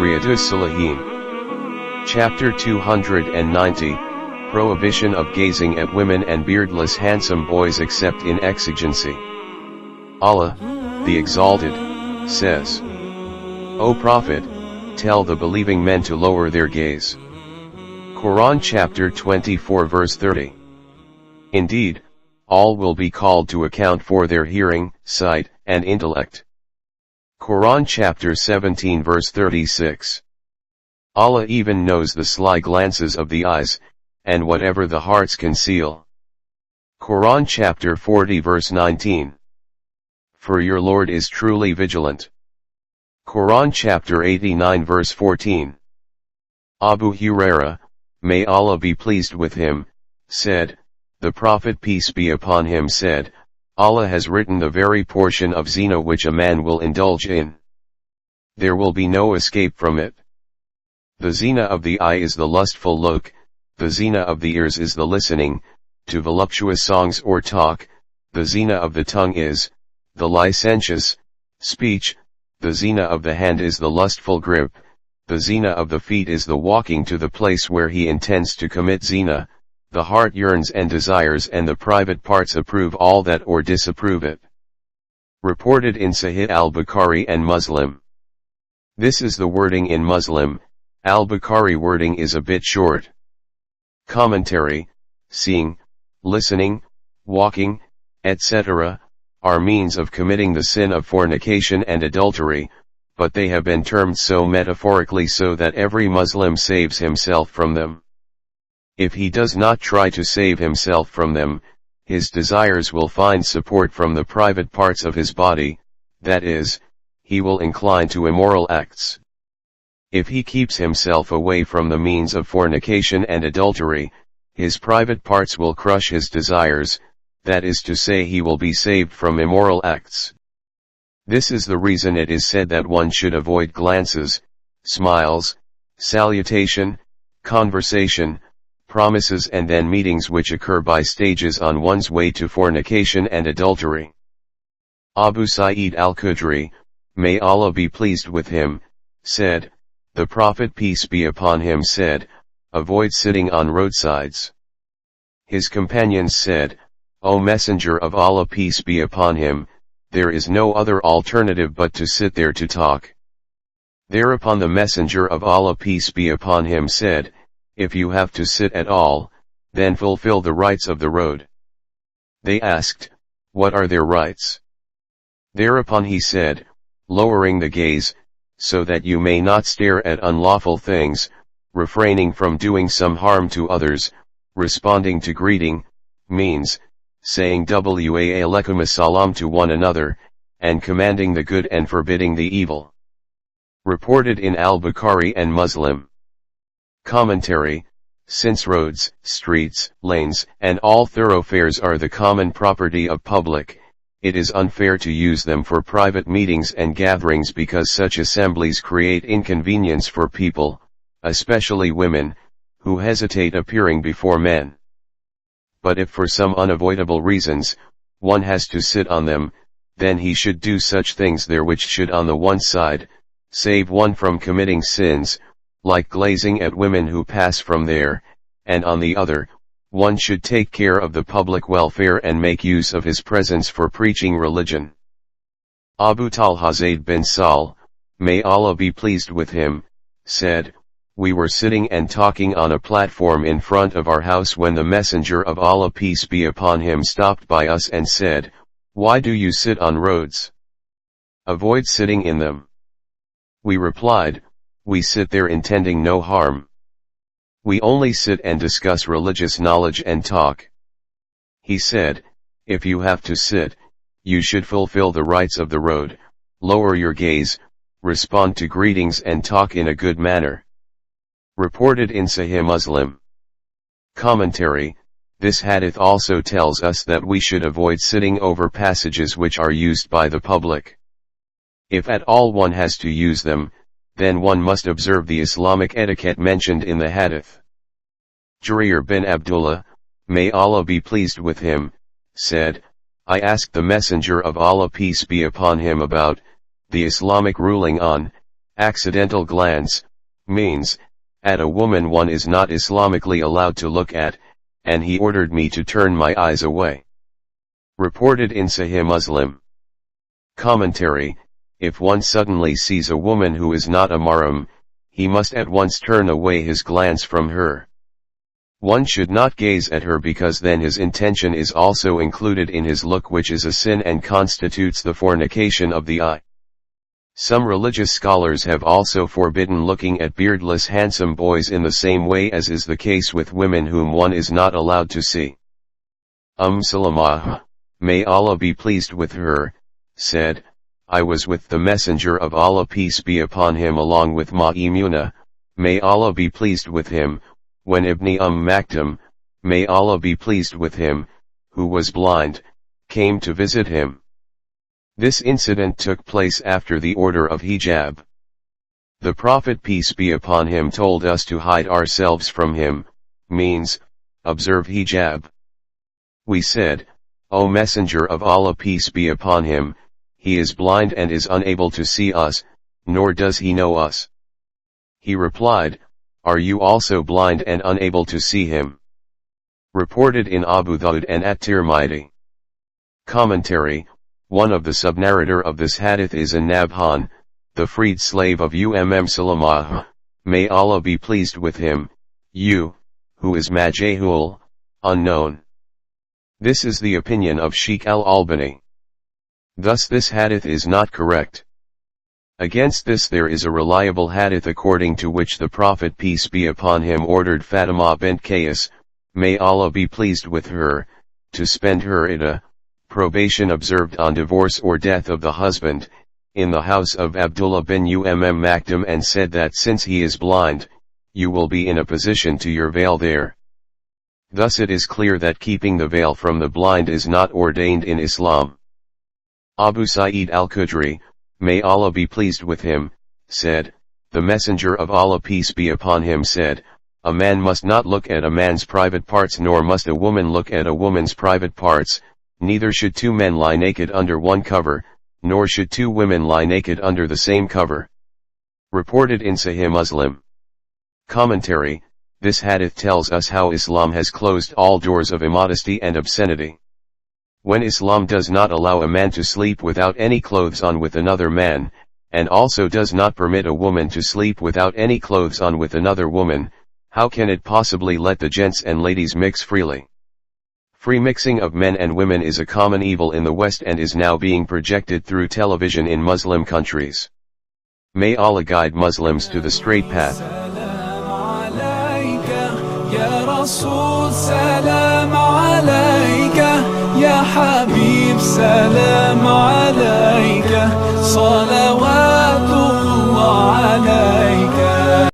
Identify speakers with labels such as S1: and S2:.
S1: Riyadus Saliheen Chapter 290, Prohibition of gazing at women and beardless handsome boys except in exigency. Allah, the Exalted, says, O Prophet, tell the believing men to lower their gaze. Quran chapter 24 verse 30. Indeed, all will be called to account for their hearing, sight, and intellect. Quran chapter 17 verse 36. Allah even knows the sly glances of the eyes, and whatever the hearts conceal. Quran chapter 40 verse 19. For your Lord is truly vigilant. Quran chapter 89 verse 14. Abu Huraira, may Allah be pleased with him, said, the Prophet peace be upon him said, Allah has written the very portion of zina which a man will indulge in. There will be no escape from it. The zina of the eye is the lustful look, the zina of the ears is the listening to voluptuous songs or talk, the zina of the tongue is the licentious speech, the zina of the hand is the lustful grip, the zina of the feet is the walking to the place where he intends to commit zina, the heart yearns and desires and the private parts approve all that or disapprove it. Reported in Sahih al-Bukhari and Muslim. This is the wording in Muslim, al-Bukhari wording is a bit short. Commentary, seeing, listening, walking, etc., are means of committing the sin of fornication and adultery, but they have been termed so metaphorically so that every Muslim saves himself from them. If he does not try to save himself from them, his desires will find support from the private parts of his body, that is, he will incline to immoral acts. If he keeps himself away from the means of fornication and adultery, his private parts will crush his desires, that is to say he will be saved from immoral acts. This is the reason it is said that one should avoid glances, smiles, salutation, conversation, promises and then meetings which occur by stages on one's way to fornication and adultery. Abu Sa'id al-Khudri, may Allah be pleased with him, said, the Prophet peace be upon him said, avoid sitting on roadsides. His companions said, O Messenger of Allah peace be upon him, there is no other alternative but to sit there to talk. Thereupon the Messenger of Allah peace be upon him said, if you have to sit at all, then fulfill the rights of the road. They asked, what are their rights? Thereupon he said, lowering the gaze, so that you may not stare at unlawful things, refraining from doing some harm to others, responding to greeting, means, saying wa alaikum assalam to one another, and commanding the good and forbidding the evil. Reported in Al-Bukhari and Muslim. Commentary, since roads, streets, lanes, and all thoroughfares are the common property of public, it is unfair to use them for private meetings and gatherings because such assemblies create inconvenience for people, especially women, who hesitate appearing before men. But if for some unavoidable reasons, one has to sit on them, then he should do such things there which should on the one side, save one from committing sins, like glazing at women who pass from there, and on the other, one should take care of the public welfare and make use of his presence for preaching religion. Abu Talha Zayd bin Sahl, may Allah be pleased with him, said, we were sitting and talking on a platform in front of our house when the Messenger of Allah peace be upon him stopped by us and said, why do you sit on roads? Avoid sitting in them. We replied, we sit there intending no harm. We only sit and discuss religious knowledge and talk. He said, if you have to sit, you should fulfill the rights of the road, lower your gaze, respond to greetings and talk in a good manner. Reported in Sahih Muslim. Commentary, this hadith also tells us that we should avoid sitting over passages which are used by the public. If at all one has to use them, then one must observe the Islamic etiquette mentioned in the hadith. Jarir bin Abdullah, may Allah be pleased with him, said, I asked the Messenger of Allah peace be upon him about the Islamic ruling on Accidental glance, means, at a woman one is not Islamically allowed to look at, and he ordered me to turn my eyes away. Reported in Sahih Muslim. Commentary: if one suddenly sees a woman who is not a mahram, he must at once turn away his glance from her. One should not gaze at her because then his intention is also included in his look, which is a sin and constitutes the fornication of the eye. Some religious scholars have also forbidden looking at beardless handsome boys in the same way as is the case with women whom one is not allowed to see. Salamah, may Allah be pleased with her, said, I was with the Messenger of Allah, peace be upon him, along with Ma'imuna, may Allah be pleased with him, when Ibn Maktum, may Allah be pleased with him, who was blind, came to visit him. This incident took place after the order of hijab. The Prophet, peace be upon him, told us to hide ourselves from him, means, observe hijab. We said, O Messenger of Allah, peace be upon him, he is blind and is unable to see us, nor does he know us. He replied, are you also blind and unable to see him? Reported in Abu Dawud and At-Tirmidhi. Commentary: one of the subnarrator of this hadith is An-Nabhan, the freed slave of Salamah, may Allah be pleased with him, who is majhul, unknown. This is the opinion of Sheikh al-Albani. Thus this hadith is not correct. Against this there is a reliable hadith according to which the Prophet, peace be upon him, ordered Fatima bint Qais, may Allah be pleased with her, to spend her iddah, probation observed on divorce or death of the husband, in the house of Abdullah bin Maktum, and said that since he is blind, you will be in a position to your veil there. Thus it is clear that keeping the veil from the blind is not ordained in Islam. Abu Sa'id al-Khudri, may Allah be pleased with him, said, the Messenger of Allah, peace be upon him, said, a man must not look at a man's private parts, nor must a woman look at a woman's private parts, neither should two men lie naked under one cover, nor should two women lie naked under the same cover. Reported in Sahih Muslim. Commentary: this hadith tells us how Islam has closed all doors of immodesty and obscenity. When Islam does not allow a man to sleep without any clothes on with another man, and also does not permit a woman to sleep without any clothes on with another woman, how can it possibly let the gents and ladies mix freely? Free mixing of men and women is a common evil in the West and is now being projected through television in Muslim countries. May Allah guide Muslims to the straight path.
S2: يا رسول سلام عليك يا حبيب سلام عليك